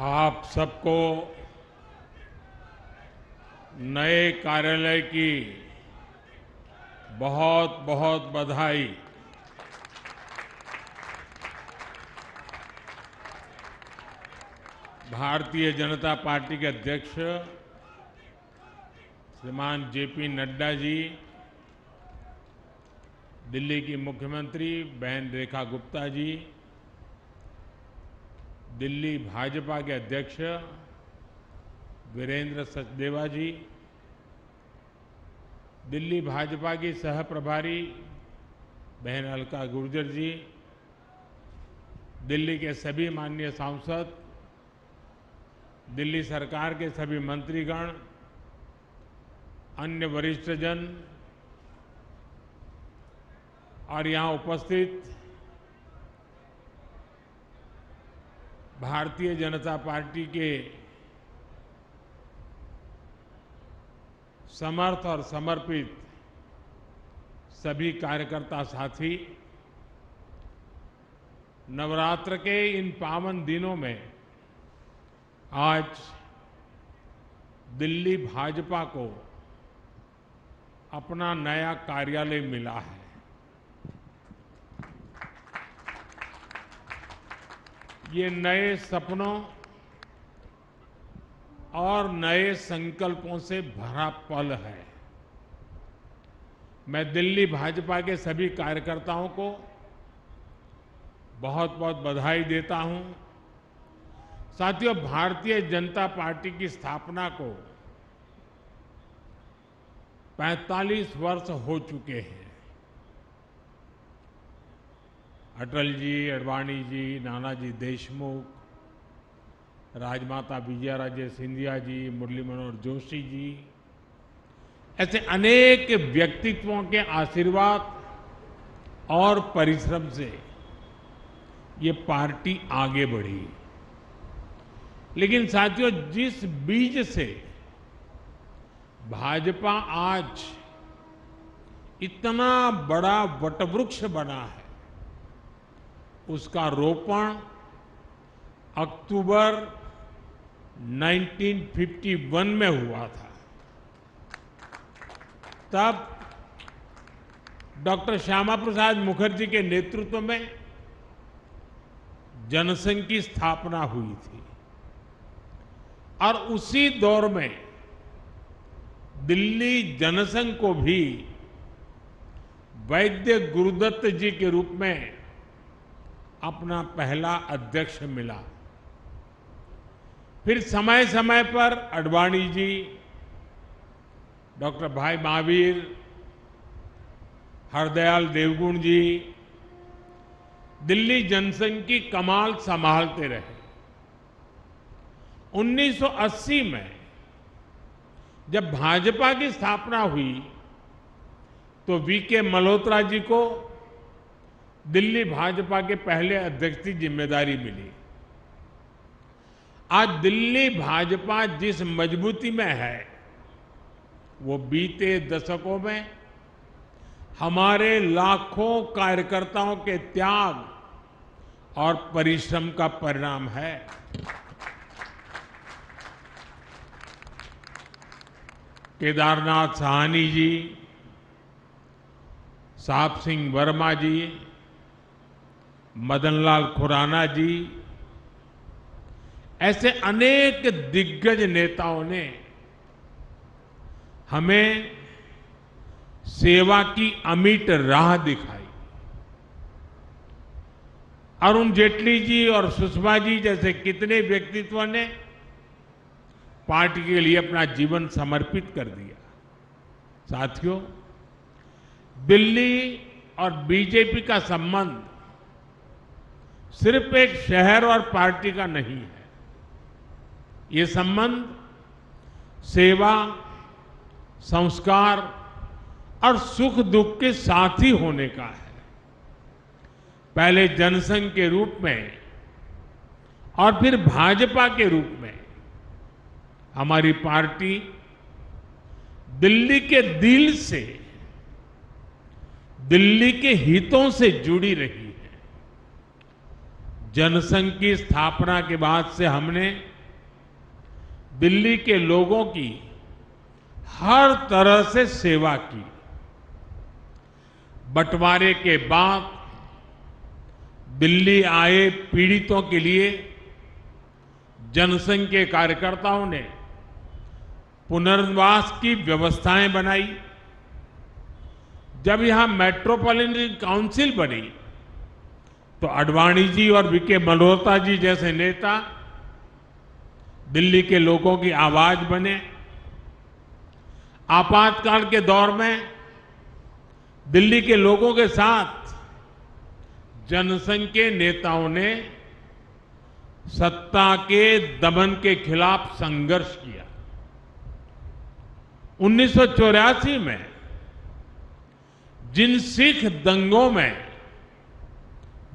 आप सबको नए कार्यालय की बहुत बहुत बधाई। भारतीय जनता पार्टी के अध्यक्ष श्रीमान जेपी नड्डा जी, दिल्ली की मुख्यमंत्री बहन रेखा गुप्ता जी, दिल्ली भाजपा के अध्यक्ष वीरेंद्र सचदेवा जी, दिल्ली भाजपा की सह प्रभारी बहन अलका गुर्जर जी, दिल्ली के सभी माननीय सांसद, दिल्ली सरकार के सभी मंत्रीगण, अन्य वरिष्ठजन और यहां उपस्थित भारतीय जनता पार्टी के समर्थ और समर्पित सभी कार्यकर्ता साथी, नवरात्र के इन पावन दिनों में आज दिल्ली भाजपा को अपना नया कार्यालय मिला है। ये नए सपनों और नए संकल्पों से भरा पल है। मैं दिल्ली भाजपा के सभी कार्यकर्ताओं को बहुत बहुत बधाई देता हूं। साथियों, भारतीय जनता पार्टी की स्थापना को 45 वर्ष हो चुके हैं। अटल जी, अडवाणी जी, नानाजी देशमुख, राजमाता विजयाराजे सिंधिया जी, मुरली मनोहर जोशी जी, ऐसे अनेक व्यक्तित्वों के आशीर्वाद और परिश्रम से ये पार्टी आगे बढ़ी। लेकिन साथियों, जिस बीज से भाजपा आज इतना बड़ा वटवृक्ष बना है, उसका रोपण अक्टूबर 1951 में हुआ था। तब डॉक्टर श्यामा प्रसाद मुखर्जी के नेतृत्व में जनसंघ की स्थापना हुई थी और उसी दौर में दिल्ली जनसंघ को भी वैद्य गुरुदत्त जी के रूप में अपना पहला अध्यक्ष मिला। फिर समय समय पर अडवाणी जी, डॉक्टर भाई महावीर, हरदयाल देवगुण जी दिल्ली जनसंघ की कमान संभालते रहे। 1980 में जब भाजपा की स्थापना हुई तो वीके मल्होत्रा जी को दिल्ली भाजपा के पहले अध्यक्ष की जिम्मेदारी मिली। आज दिल्ली भाजपा जिस मजबूती में है, वो बीते दशकों में हमारे लाखों कार्यकर्ताओं के त्याग और परिश्रम का परिणाम है। केदारनाथ साहनी जी, साहब सिंह वर्मा जी, मदनलाल खुराना जी, ऐसे अनेक दिग्गज नेताओं ने हमें सेवा की अमिट राह दिखाई। अरुण जेटली जी और सुषमा जी जैसे कितने व्यक्तित्व ने पार्टी के लिए अपना जीवन समर्पित कर दिया। साथियों, दिल्ली और बीजेपी का संबंध सिर्फ एक शहर और पार्टी का नहीं है। ये संबंध सेवा, संस्कार और सुख दुख के साथी होने का है। पहले जनसंघ के रूप में और फिर भाजपा के रूप में हमारी पार्टी दिल्ली के दिल से, दिल्ली के हितों से जुड़ी रही है। जनसंघ की स्थापना के बाद से हमने दिल्ली के लोगों की हर तरह से सेवा की। बंटवारे के बाद दिल्ली आए पीड़ितों के लिए जनसंघ के कार्यकर्ताओं ने पुनर्वास की व्यवस्थाएं बनाई। जब यहां मेट्रोपॉलिटन काउंसिल बनी तो अडवाणी जी और वीके मल्होत्रा जी जैसे नेता दिल्ली के लोगों की आवाज बने। आपातकाल के दौर में दिल्ली के लोगों के साथ जनसंघ के नेताओं ने सत्ता के दमन के खिलाफ संघर्ष किया। 1984 में जिन सिख दंगों में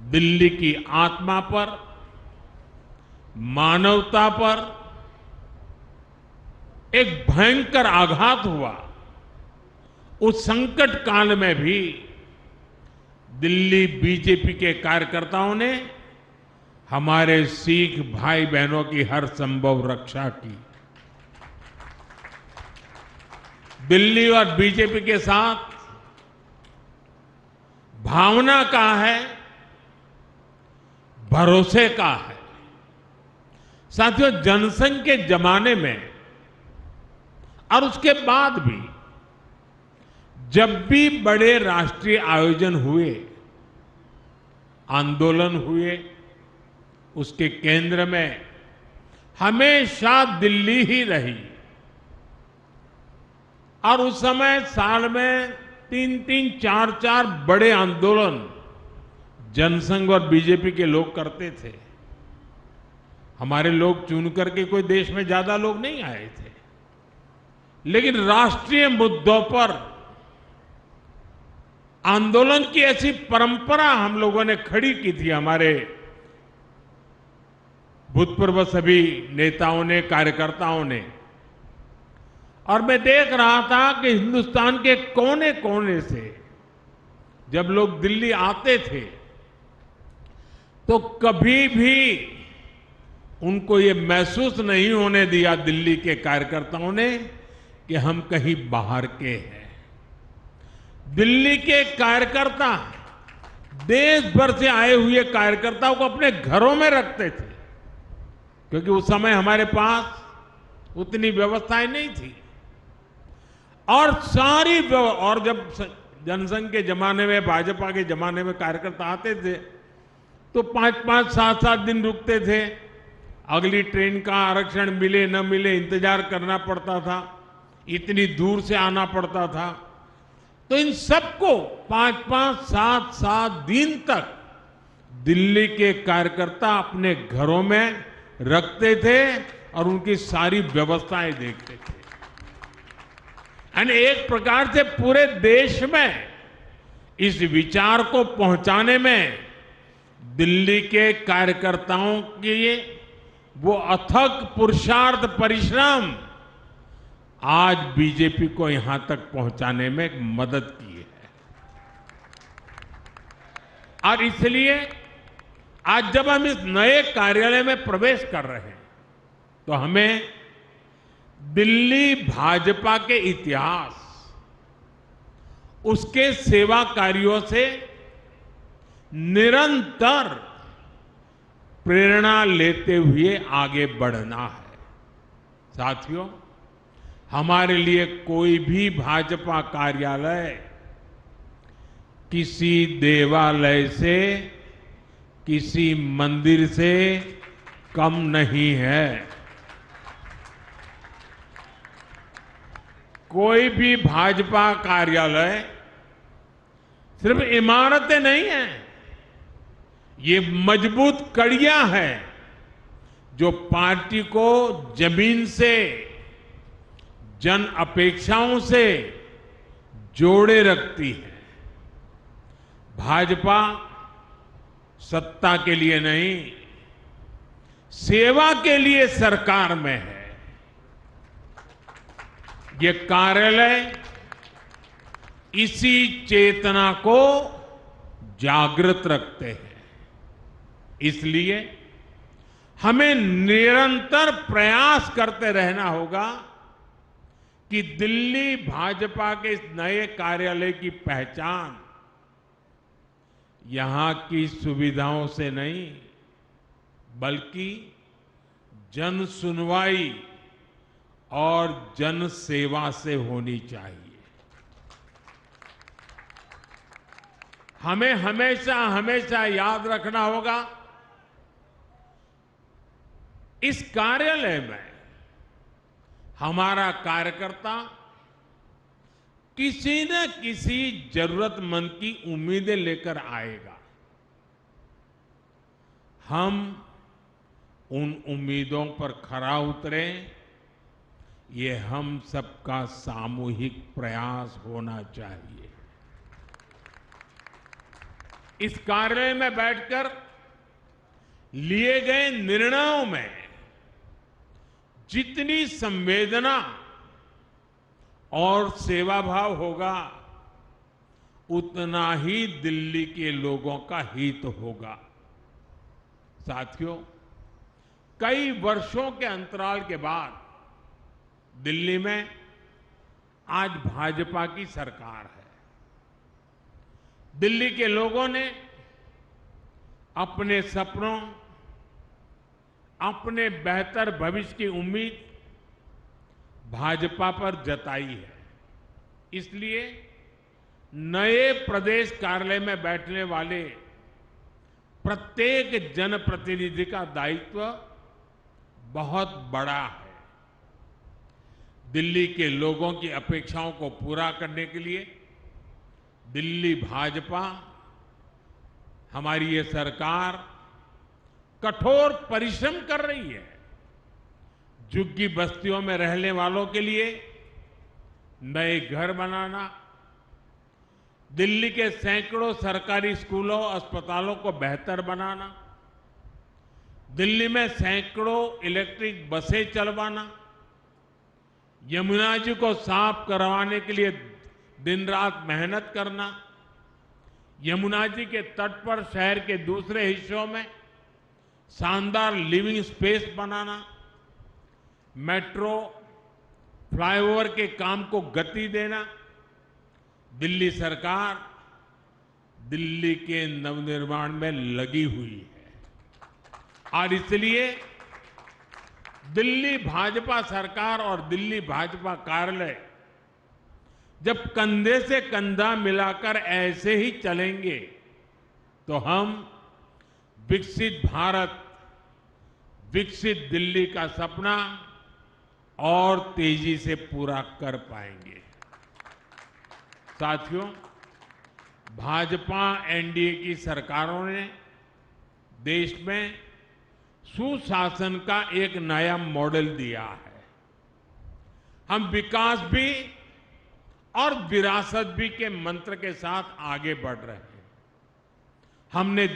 दिल्ली की आत्मा पर, मानवता पर एक भयंकर आघात हुआ, उस संकट काल में भी दिल्ली बीजेपी के कार्यकर्ताओं ने हमारे सिख भाई बहनों की हर संभव रक्षा की। दिल्ली और बीजेपी के साथ भावना का है, भरोसे का है। साथियों, जनसंघ के जमाने में और उसके बाद भी जब भी बड़े राष्ट्रीय आयोजन हुए, आंदोलन हुए, उसके केंद्र में हमेशा दिल्ली ही रही। और उस समय साल में 3-3, 4-4 बड़े आंदोलन जनसंघ और बीजेपी के लोग करते थे। हमारे लोग चुन करके कोई देश में ज्यादा लोग नहीं आए थे, लेकिन राष्ट्रीय मुद्दों पर आंदोलन की ऐसी परंपरा हम लोगों ने खड़ी की थी। हमारे भूतपूर्व सभी नेताओं ने, कार्यकर्ताओं ने। और मैं देख रहा था कि हिंदुस्तान के कोने कोने से जब लोग दिल्ली आते थे तो कभी भी उनको ये महसूस नहीं होने दिया दिल्ली के कार्यकर्ताओं ने कि हम कहीं बाहर के हैं। दिल्ली के कार्यकर्ता देश भर से आए हुए कार्यकर्ताओं को अपने घरों में रखते थे, क्योंकि उस समय हमारे पास उतनी व्यवस्थाएं नहीं थी। और और जब जनसंघ के जमाने में, भाजपा के जमाने में कार्यकर्ता आते थे तो 5-5, 7-7 दिन रुकते थे। अगली ट्रेन का आरक्षण मिले न मिले इंतजार करना पड़ता था, इतनी दूर से आना पड़ता था। तो इन सबको 5-5, 7-7 दिन तक दिल्ली के कार्यकर्ता अपने घरों में रखते थे और उनकी सारी व्यवस्थाएं देखते थे। यानी एक प्रकार से पूरे देश में इस विचार को पहुंचाने में दिल्ली के कार्यकर्ताओं के वो अथक पुरुषार्थ, परिश्रम आज बीजेपी को यहां तक पहुंचाने में मदद की है। और इसलिए आज जब हम इस नए कार्यालय में प्रवेश कर रहे हैं तो हमें दिल्ली भाजपा के इतिहास, उसके सेवा कार्यों से निरंतर प्रेरणा लेते हुए आगे बढ़ना है। साथियों, हमारे लिए कोई भी भाजपा कार्यालय किसी देवालय से, किसी मंदिर से कम नहीं है। कोई भी भाजपा कार्यालय सिर्फ इमारतें नहीं हैं, ये मजबूत कड़ियां हैं जो पार्टी को जमीन से, जन अपेक्षाओं से जोड़े रखती है। भाजपा सत्ता के लिए नहीं, सेवा के लिए सरकार में है। ये कार्यालय इसी चेतना को जागृत रखते हैं। इसलिए हमें निरंतर प्रयास करते रहना होगा कि दिल्ली भाजपा के इस नए कार्यालय की पहचान यहां की सुविधाओं से नहीं, बल्कि जन सुनवाई और जन सेवा से होनी चाहिए। हमें हमेशा हमेशा याद रखना होगा, इस कार्यालय में हमारा कार्यकर्ता किसी न किसी जरूरतमंद की उम्मीदें लेकर आएगा। हम उन उम्मीदों पर खरा उतरें, ये हम सबका सामूहिक प्रयास होना चाहिए। इस कार्यालय में बैठकर लिए गए निर्णयों में जितनी संवेदना और सेवा भाव होगा, उतना ही दिल्ली के लोगों का हित होगा। साथियों, कई वर्षों के अंतराल के बाद दिल्ली में आज भाजपा की सरकार है। दिल्ली के लोगों ने अपने सपनों, अपने बेहतर भविष्य की उम्मीद भाजपा पर जताई है। इसलिए नए प्रदेश कार्यालय में बैठने वाले प्रत्येक जनप्रतिनिधि का दायित्व बहुत बड़ा है। दिल्ली के लोगों की अपेक्षाओं को पूरा करने के लिए दिल्ली भाजपा, हमारी ये सरकार कठोर परिश्रम कर रही है। झुग्गी बस्तियों में रहने वालों के लिए नए घर बनाना, दिल्ली के सैकड़ों सरकारी स्कूलों, अस्पतालों को बेहतर बनाना, दिल्ली में सैकड़ों इलेक्ट्रिक बसें चलवाना, यमुना जी को साफ करवाने के लिए दिन रात मेहनत करना, यमुना जी के तट पर शहर के दूसरे हिस्सों में शानदार लिविंग स्पेस बनाना, मेट्रो, फ्लाईओवर के काम को गति देना। दिल्ली सरकार दिल्ली के नवनिर्माण में लगी हुई है और इसलिए दिल्ली भाजपा सरकार और दिल्ली भाजपा कार्यालय जब कंधे से कंधा मिलाकर ऐसे ही चलेंगे तो हम विकसित भारत, विकसित दिल्ली का सपना और तेजी से पूरा कर पाएंगे। साथियों, भाजपा एनडीए की सरकारों ने देश में सुशासन का एक नया मॉडल दिया है। हम विकास भी और विरासत भी के मंत्र के साथ आगे बढ़ रहे हैं। हमने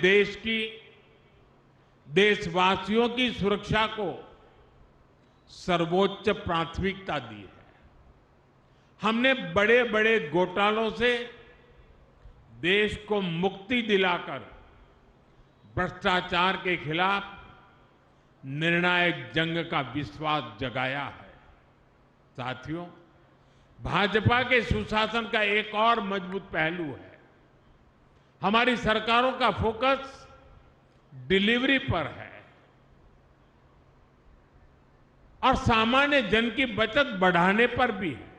देशवासियों की सुरक्षा को सर्वोच्च प्राथमिकता दी है। हमने बड़े बड़े घोटालों से देश को मुक्ति दिलाकर भ्रष्टाचार के खिलाफ निर्णायक जंग का विश्वास जगाया है। साथियों, भाजपा के सुशासन का एक और मजबूत पहलू है, हमारी सरकारों का फोकस डिलीवरी पर है और सामान्य जन की बचत बढ़ाने पर भी है।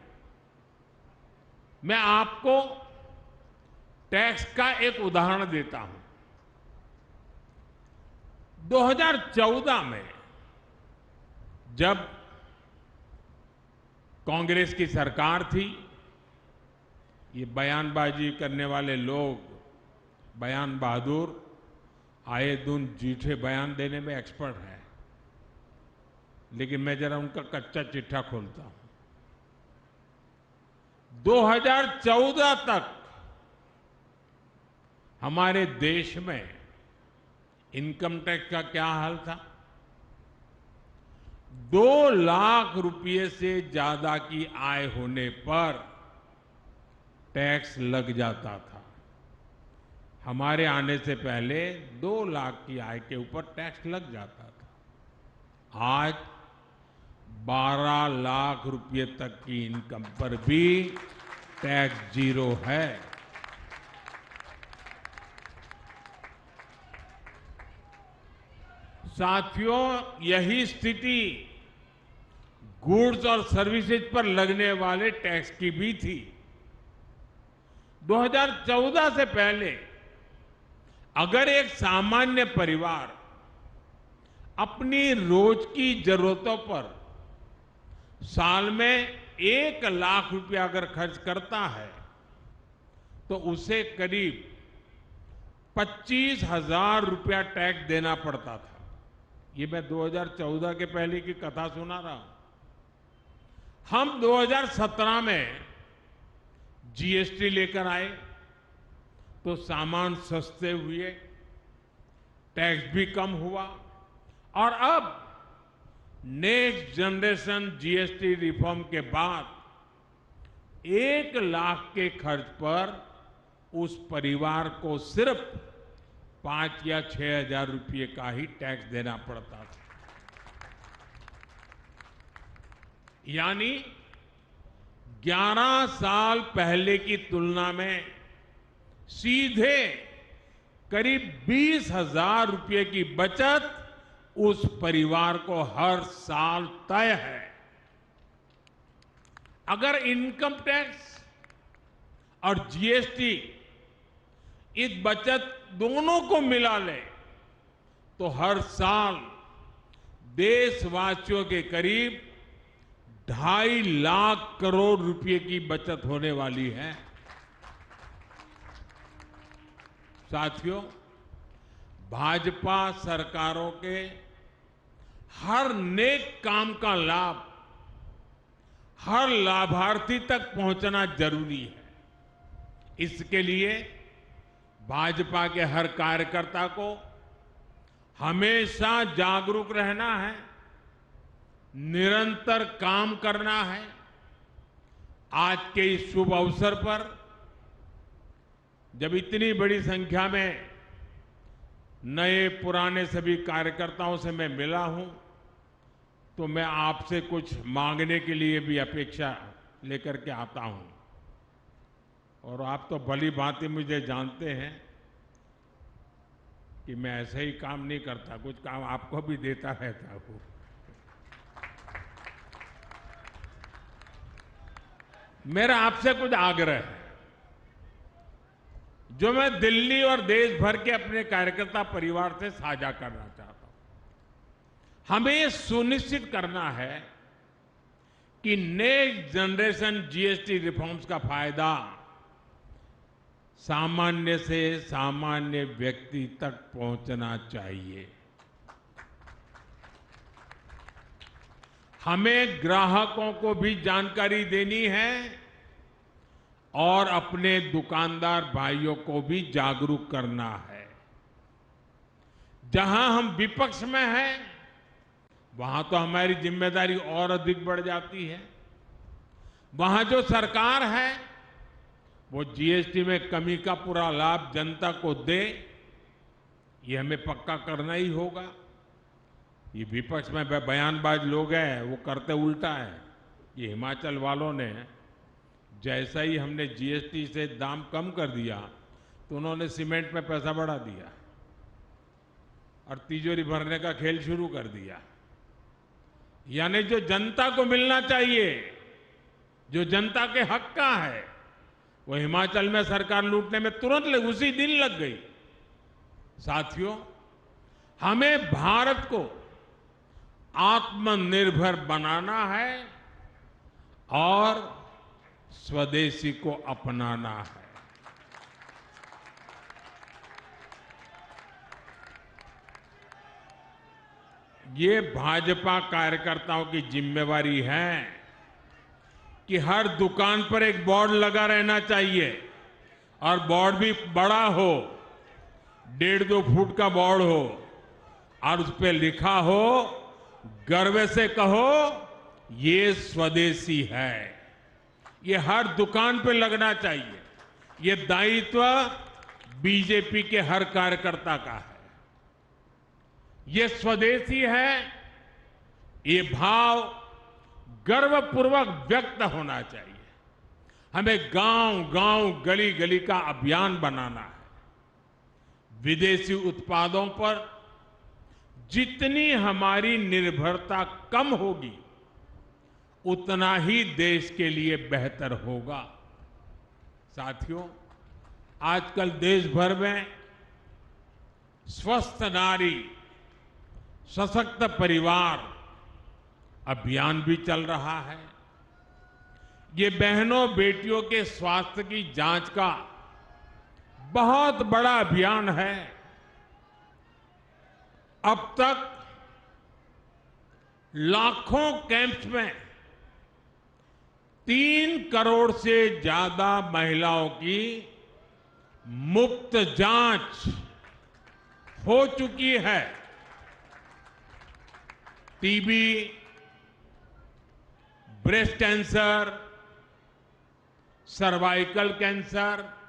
मैं आपको टैक्स का एक उदाहरण देता हूं। 2014 में जब कांग्रेस की सरकार थी, ये बयानबाजी करने वाले लोग, बयान बहादुर, आए दिन झूठे बयान देने में एक्सपर्ट हैं, लेकिन मैं जरा उनका कच्चा चिट्ठा खोलता हूं। 2014 तक हमारे देश में इनकम टैक्स का क्या हाल था? 2 लाख रुपए से ज्यादा की आय होने पर टैक्स लग जाता था। हमारे आने से पहले 2 लाख की आय के ऊपर टैक्स लग जाता था। आज 12 लाख रुपए तक की इनकम पर भी टैक्स जीरो है। साथियों, यही स्थिति गुड्स और सर्विसेज पर लगने वाले टैक्स की भी थी। 2014 से पहले अगर एक सामान्य परिवार अपनी रोज की जरूरतों पर साल में 1 लाख रुपया अगर खर्च करता है तो उसे करीब 25,000 रुपया टैक्स देना पड़ता था। ये मैं 2014 के पहले की कथा सुना रहा हूं। हम 2017 में जीएसटी लेकर आए तो सामान सस्ते हुए, टैक्स भी कम हुआ और अब नेक्स्ट जनरेशन जीएसटी रिफॉर्म के बाद 1 लाख के खर्च पर उस परिवार को सिर्फ 5 या 6,000 रुपये का ही टैक्स देना पड़ता था। यानी 11 साल पहले की तुलना में सीधे करीब 20,000 रुपये की बचत उस परिवार को हर साल तय है। अगर इनकम टैक्स और जीएसटी इस बचत दोनों को मिला ले तो हर साल देशवासियों के करीब 2.5 लाख करोड़ रुपए की बचत होने वाली है। साथियों, भाजपा सरकारों के हर नेक काम का लाभ हर लाभार्थी तक पहुंचना जरूरी है। इसके लिए भाजपा के हर कार्यकर्ता को हमेशा जागरूक रहना है, निरंतर काम करना है। आज के इस शुभ अवसर पर जब इतनी बड़ी संख्या में नए पुराने सभी कार्यकर्ताओं से मैं मिला हूं तो मैं आपसे कुछ मांगने के लिए भी अपेक्षा लेकर के आता हूं। और आप तो भली भांति मुझे जानते हैं कि मैं ऐसे ही काम नहीं करता, कुछ काम आपको भी देता रहता हूं। मेरा आपसे कुछ आग्रह है जो मैं दिल्ली और देश भर के अपने कार्यकर्ता परिवार से साझा करना चाहता हूं। हमें यह सुनिश्चित करना है कि नेक्स्ट जनरेशन जीएसटी रिफॉर्म्स का फायदा सामान्य से सामान्य व्यक्ति तक पहुंचना चाहिए। हमें ग्राहकों को भी जानकारी देनी है और अपने दुकानदार भाइयों को भी जागरूक करना है। जहां हम विपक्ष में हैं, वहां तो हमारी जिम्मेदारी और अधिक बढ़ जाती है। वहां जो सरकार है वो जीएसटी में कमी का पूरा लाभ जनता को दे, ये हमें पक्का करना ही होगा। ये विपक्ष में बयानबाज लोग हैं, वो करते उल्टा है। ये हिमाचल वालों ने जैसा ही हमने जीएसटी से दाम कम कर दिया तो उन्होंने सीमेंट में पैसा बढ़ा दिया और तिजोरी भरने का खेल शुरू कर दिया। यानी जो जनता को मिलना चाहिए, जो जनता के हक का है, वो हिमाचल में सरकार लूटने में तुरंत उसी दिन लग गई। साथियों, हमें भारत को आत्मनिर्भर बनाना है और स्वदेशी को अपनाना है। ये भाजपा कार्यकर्ताओं की जिम्मेवारी है कि हर दुकान पर एक बोर्ड लगा रहना चाहिए और बोर्ड भी बड़ा हो, 1.5-2 फुट का बोर्ड हो और उस पर लिखा हो, गर्व से कहो ये स्वदेशी है। ये हर दुकान पे लगना चाहिए। ये दायित्व बीजेपी के हर कार्यकर्ता का है। ये स्वदेशी है, ये भाव गर्वपूर्वक व्यक्त होना चाहिए। हमें गांव-गांव, गली-गली का अभियान बनाना है। विदेशी उत्पादों पर जितनी हमारी निर्भरता कम होगी, उतना ही देश के लिए बेहतर होगा। साथियों, आजकल देश भर में स्वस्थ नारी, सशक्त परिवार अभियान भी चल रहा है। ये बहनों बेटियों के स्वास्थ्य की जांच का बहुत बड़ा अभियान है। अब तक लाखों कैंप्स में 3 करोड़ से ज्यादा महिलाओं की मुफ्त जांच हो चुकी है। TB, breast cancer, cervical cancer,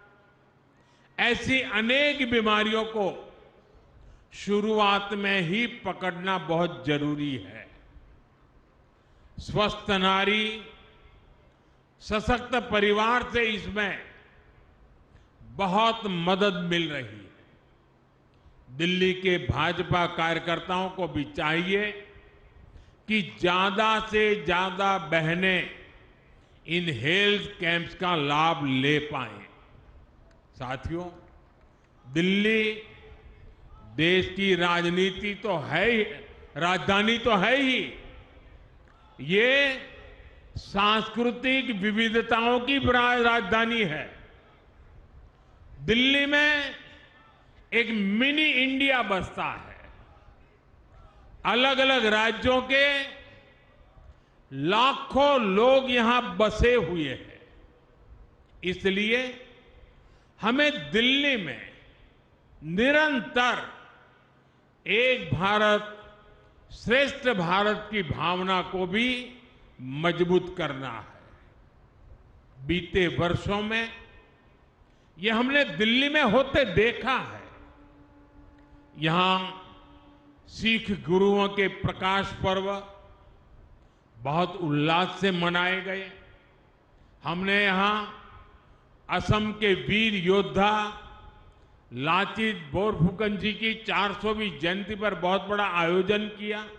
ऐसी अनेक बीमारियों को शुरुआत में ही पकड़ना बहुत जरूरी है। स्वस्थ नारी, सशक्त परिवार से इसमें बहुत मदद मिल रही है। दिल्ली के भाजपा कार्यकर्ताओं को भी चाहिए कि ज्यादा से ज्यादा बहनें इन हेल्थ कैंप्स का लाभ ले पाएं। साथियों, दिल्ली देश की राजनीति तो है ही, राजधानी तो है ही, ये सांस्कृतिक विविधताओं की राजधानी है। दिल्ली में एक मिनी इंडिया बसता है। अलग अलग राज्यों के लाखों लोग यहां बसे हुए हैं। इसलिए हमें दिल्ली में निरंतर एक भारत श्रेष्ठ भारत की भावना को भी मजबूत करना है। बीते वर्षों में ये हमने दिल्ली में होते देखा है। यहां सिख गुरुओं के प्रकाश पर्व बहुत उल्लास से मनाए गए। हमने यहां असम के वीर योद्धा लाचित बोरफुकन जी की 400वीं जयंती पर बहुत बड़ा आयोजन किया।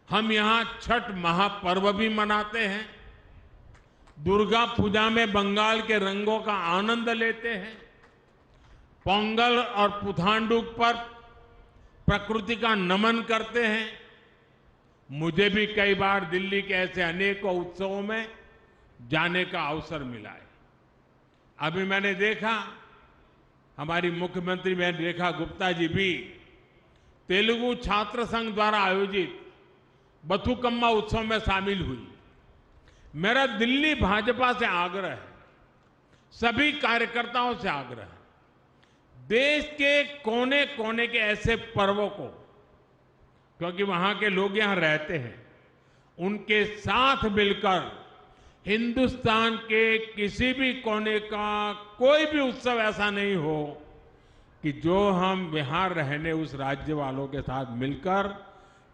हम यहां छठ महापर्व भी मनाते हैं। दुर्गा पूजा में बंगाल के रंगों का आनंद लेते हैं। पोंगल और पुथांडुक पर प्रकृति का नमन करते हैं। मुझे भी कई बार दिल्ली के ऐसे अनेकों उत्सवों में जाने का अवसर मिला है। अभी मैंने देखा, हमारी मुख्यमंत्री बहन रेखा गुप्ता जी भी तेलुगु छात्र संघ द्वारा आयोजित बथुकम्मा उत्सव में शामिल हुई। मेरा दिल्ली भाजपा से आग्रह है, सभी कार्यकर्ताओं से आग्रह है, देश के कोने कोने के ऐसे पर्वों को, क्योंकि वहां के लोग यहां रहते हैं, उनके साथ मिलकर हिंदुस्तान के किसी भी कोने का कोई भी उत्सव ऐसा नहीं हो कि जो हम यहां रहने उस राज्य वालों के साथ मिलकर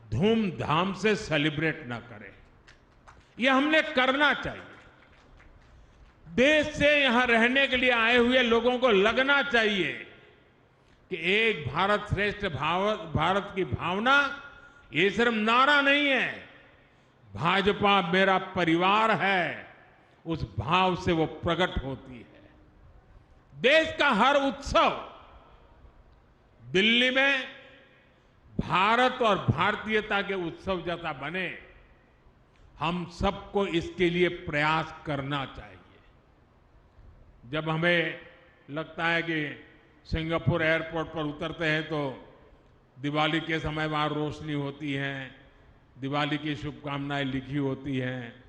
धूमधाम से सेलिब्रेट ना करें। यह हमने करना चाहिए। देश से यहां रहने के लिए आए हुए लोगों को लगना चाहिए कि एक भारत श्रेष्ठ भारत की भावना ये सिर्फ नारा नहीं है, भाजपा मेरा परिवार है, उस भाव से वो प्रकट होती है। देश का हर उत्सव दिल्ली में भारत और भारतीयता के उत्सव जैसा बने, हम सबको इसके लिए प्रयास करना चाहिए। जब हमें लगता है कि सिंगापुर एयरपोर्ट पर उतरते हैं तो दिवाली के समय वहाँ रोशनी होती है, दिवाली की शुभकामनाएं लिखी होती हैं।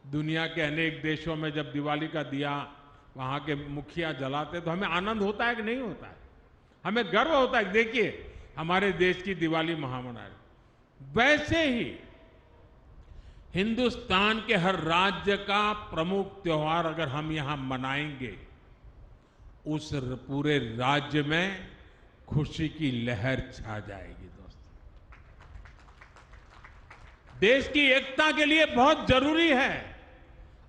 दुनिया के अनेक देशों में जब दिवाली का दिया वहाँ के मुखिया जलाते तो हमें आनंद होता है कि नहीं होता है? हमें गर्व होता है, देखिए हमारे देश की दिवाली महामना। वैसे ही हिंदुस्तान के हर राज्य का प्रमुख त्योहार अगर हम यहां मनाएंगे, उस पूरे राज्य में खुशी की लहर छा जाएगी। दोस्तों, देश की एकता के लिए बहुत जरूरी है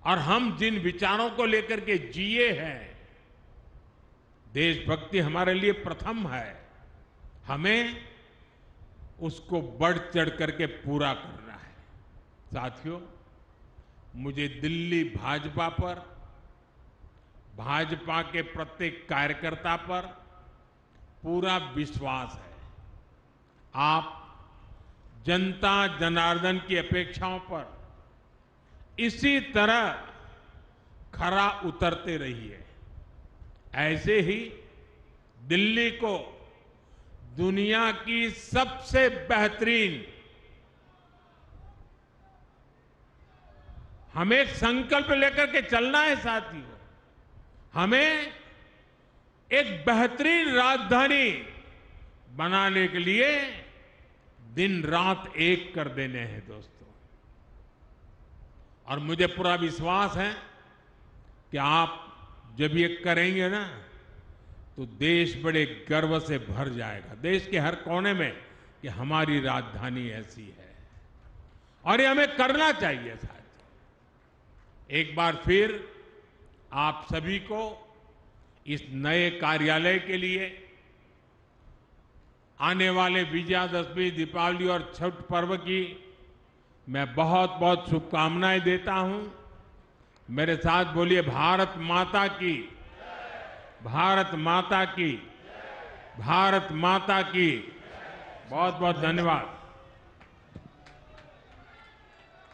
और हम जिन विचारों को लेकर के जिए हैं, देशभक्ति हमारे लिए प्रथम है। हमें उसको बढ़ चढ़ करके पूरा करना है। साथियों, मुझे दिल्ली भाजपा पर, भाजपा के प्रत्येक कार्यकर्ता पर पूरा विश्वास है। आप जनता जनार्दन की अपेक्षाओं पर इसी तरह खरा उतरते रहिए। ऐसे ही दिल्ली को दुनिया की सबसे बेहतरीन, हमें एक संकल्प लेकर के चलना है साथियों, हमें एक बेहतरीन राजधानी बनाने के लिए दिन रात एक कर देने हैं दोस्तों। और मुझे पूरा विश्वास है कि आप जब ये करेंगे ना, तो देश बड़े गर्व से भर जाएगा, देश के हर कोने में, कि हमारी राजधानी ऐसी है। और ये हमें करना चाहिए साथियों। एक बार फिर आप सभी को इस नए कार्यालय के लिए आने वाले विजयादशमी, दीपावली और छठ पर्व की मैं बहुत बहुत शुभकामनाएं देता हूं। मेरे साथ बोलिए, भारत माता की, भारत माता की, भारत माता की। बहुत बहुत धन्यवाद।